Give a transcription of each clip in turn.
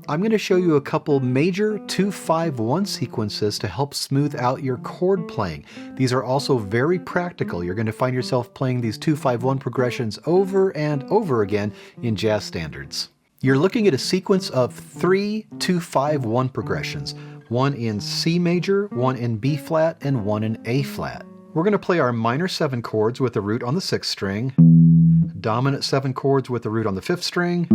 I'm going to show you a couple major 2-5-1 sequences to help smooth out your chord playing. These are also very practical. You're going to find yourself playing these 2-5-1 progressions over and over again in jazz standards. You're looking at a sequence of 3 2-5-1 progressions, one in C major, one in B flat, and one in A flat. We're going to play our minor 7 chords with the root on the 6th string, dominant 7 chords with the root on the 5th string,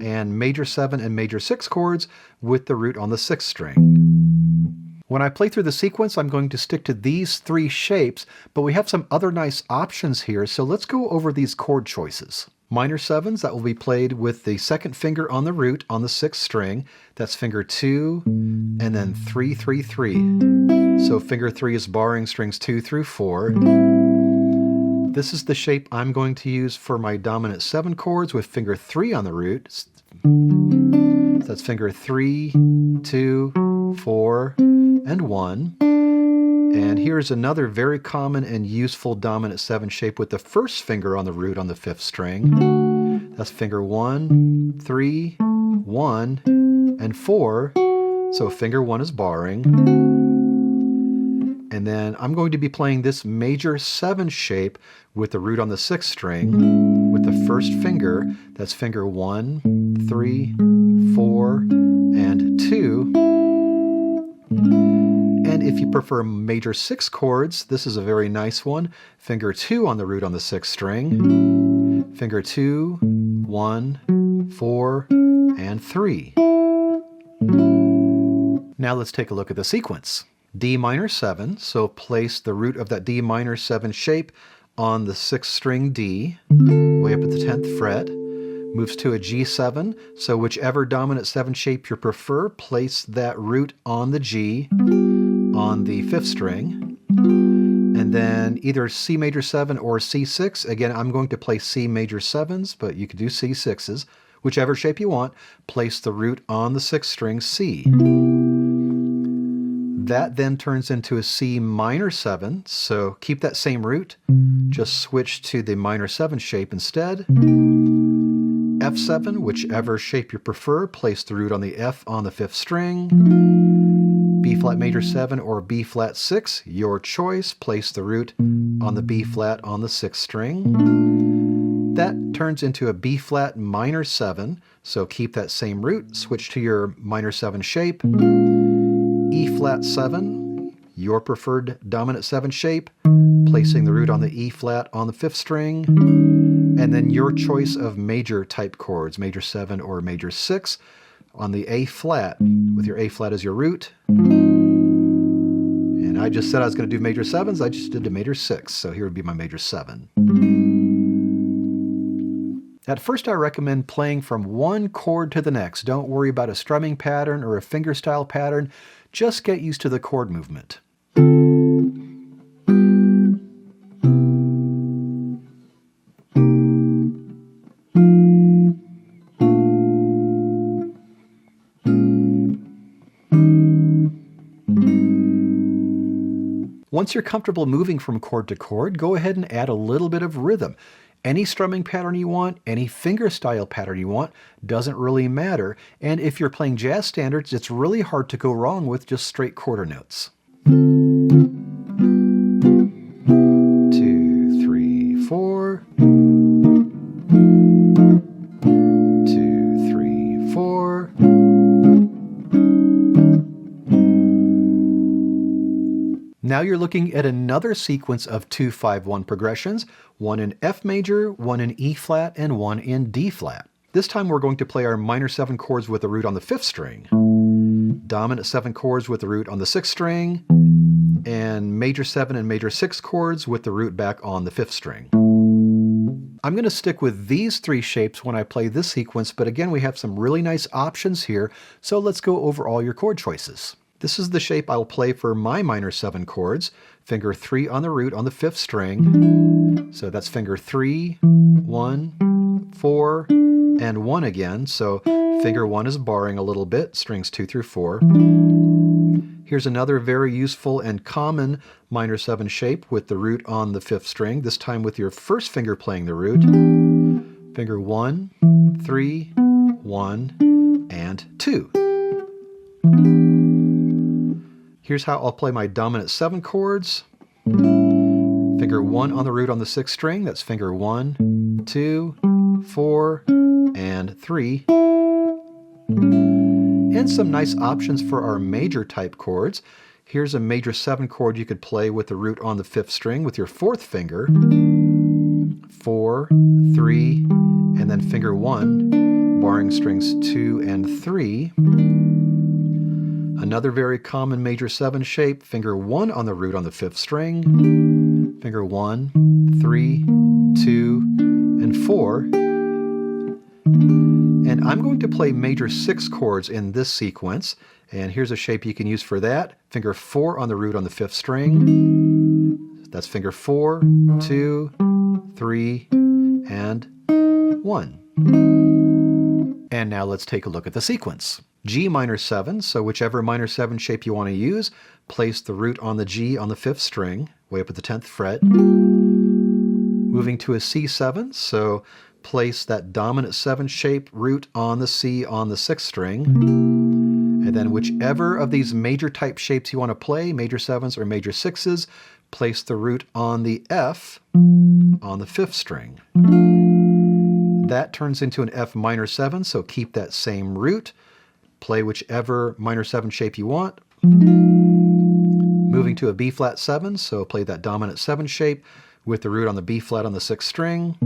and major 7 and major 6 chords with the root on the 6th string. When I play through the sequence, I'm going to stick to these 3 shapes, but we have some other nice options here, so let's go over these chord choices. Minor 7s, that will be played with the 2nd finger on the root on the 6th string. That's finger 2, and then 3, 3, 3. So finger 3 is barring strings 2 through 4. This is the shape I'm going to use for my dominant 7 chords with finger 3 on the root. So that's finger 3, 2, 4, and 1. And here's another very common and useful dominant 7 shape with the 1st finger on the root on the 5th string. That's finger 1, 3, 1, and 4. So finger 1 is barring. And then I'm going to be playing this major 7 shape with the root on the 6th string with the 1st finger. That's finger 1, 3, 4, and 2. And if you prefer major 6 chords, this is a very nice one. Finger 2 on the root on the 6th string. Finger 2, 1, 4, and 3. Now let's take a look at the sequence. D minor 7, so place the root of that D minor 7 shape on the 6th string D, way up at the 10th fret. Moves to a G7, so whichever dominant 7 shape you prefer, place that root on the G on the 5th string. And then either C major 7 or C6. Again, I'm going to play C major 7s, but you could do C6s. Whichever shape you want, place the root on the 6th string C. That then turns into a C minor 7, so keep that same root. Just switch to the minor 7 shape instead. F7, whichever shape you prefer, place the root on the F on the 5th string. B flat major 7 or B flat 6, your choice, place the root on the B flat on the 6th string. That turns into a B flat minor 7, so keep that same root, switch to your minor 7 shape. E flat 7, your preferred dominant 7 shape, placing the root on the E flat on the 5th string. And then your choice of major type chords, major 7 or major 6, on the A flat, with your A flat as your root. And I just said I was going to do major 7s, I just did a major 6, so here would be my major 7. At first I recommend playing from one chord to the next. Don't worry about a strumming pattern or a fingerstyle pattern, just get used to the chord movement. Once you're comfortable moving from chord to chord, go ahead and add a little bit of rhythm. Any strumming pattern you want, any fingerstyle pattern you want, doesn't really matter. And if you're playing jazz standards, it's really hard to go wrong with just straight quarter notes. 2, 3, 4. 2, 3, 4. Now you're looking at another sequence of 2-5-1 progressions, one in F major, one in E flat, and one in D flat. This time we're going to play our minor 7 chords with the root on the 5th string, dominant 7 chords with the root on the 6th string, and major 7 and major 6 chords with the root back on the 5th string. I'm going to stick with these 3 shapes when I play this sequence, but again we have some really nice options here, so let's go over all your chord choices. This is the shape I'll play for my minor 7 chords. Finger 3 on the root on the 5th string. So that's finger 3, 1, 4, and 1 again. So finger 1 is barring a little bit, strings 2 through 4. Here's another very useful and common minor 7 shape with the root on the 5th string, this time with your 1st finger playing the root. Finger 1, 3, 1, and 2. Here's how I'll play my dominant 7 chords. Finger 1 on the root on the 6th string, that's finger 1, 2, 4, and 3. And some nice options for our major type chords. Here's a major 7 chord you could play with the root on the 5th string with your 4th finger. 4, 3, and then finger 1, barring strings 2 and 3. Another very common major 7 shape, finger 1 on the root on the 5th string, finger 1, 3, 2, and 4. And I'm going to play major 6 chords in this sequence, and here's a shape you can use for that. Finger 4 on the root on the 5th string, that's finger 4, 2, 3, and 1. And now let's take a look at the sequence. G minor 7, so whichever minor 7 shape you want to use, place the root on the G on the 5th string, way up at the 10th fret. Moving to a C7, so place that dominant 7 shape root on the C on the 6th string. And then whichever of these major type shapes you want to play, major 7s or major 6s, place the root on the F on the 5th string. That turns into an F minor 7, so keep that same root. Play whichever minor 7 shape you want. Moving to a B flat 7, so play that dominant 7 shape with the root on the B flat on the 6th string.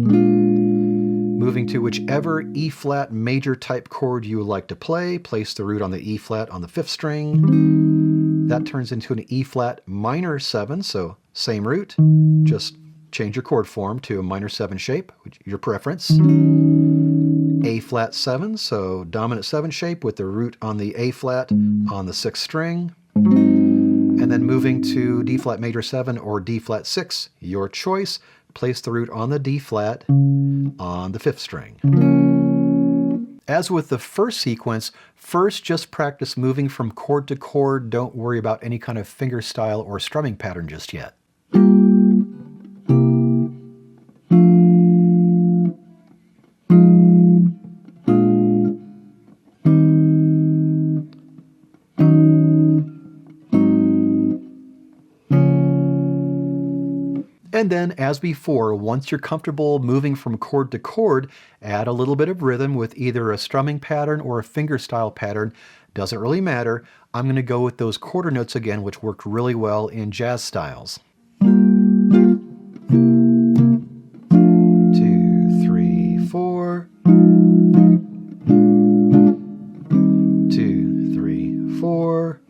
Moving to whichever E flat major type chord you would like to play, place the root on the E flat on the 5th string. That turns into an E flat minor 7, so same root, just change your chord form to a minor 7 shape, your preference. A flat 7, so dominant 7 shape with the root on the A flat on the 6th string. And then moving to D flat major 7 or D flat 6, your choice. Place the root on the D flat on the 5th string. As with the first sequence, first just practice moving from chord to chord. Don't worry about any kind of finger style or strumming pattern just yet. And then, as before, once you're comfortable moving from chord to chord, add a little bit of rhythm with either a strumming pattern or a fingerstyle pattern. Doesn't really matter. I'm going to go with those quarter notes again, which worked really well in jazz styles. 2, 3, 4. 2, 3, 4.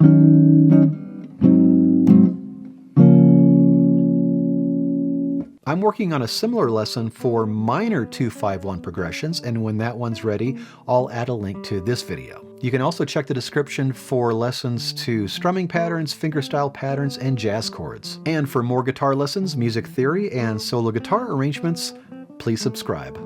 I'm working on a similar lesson for minor 2-5-1 progressions, and when that one's ready, I'll add a link to this video. You can also check the description for lessons to strumming patterns, fingerstyle patterns, and jazz chords. And for more guitar lessons, music theory, and solo guitar arrangements, please subscribe.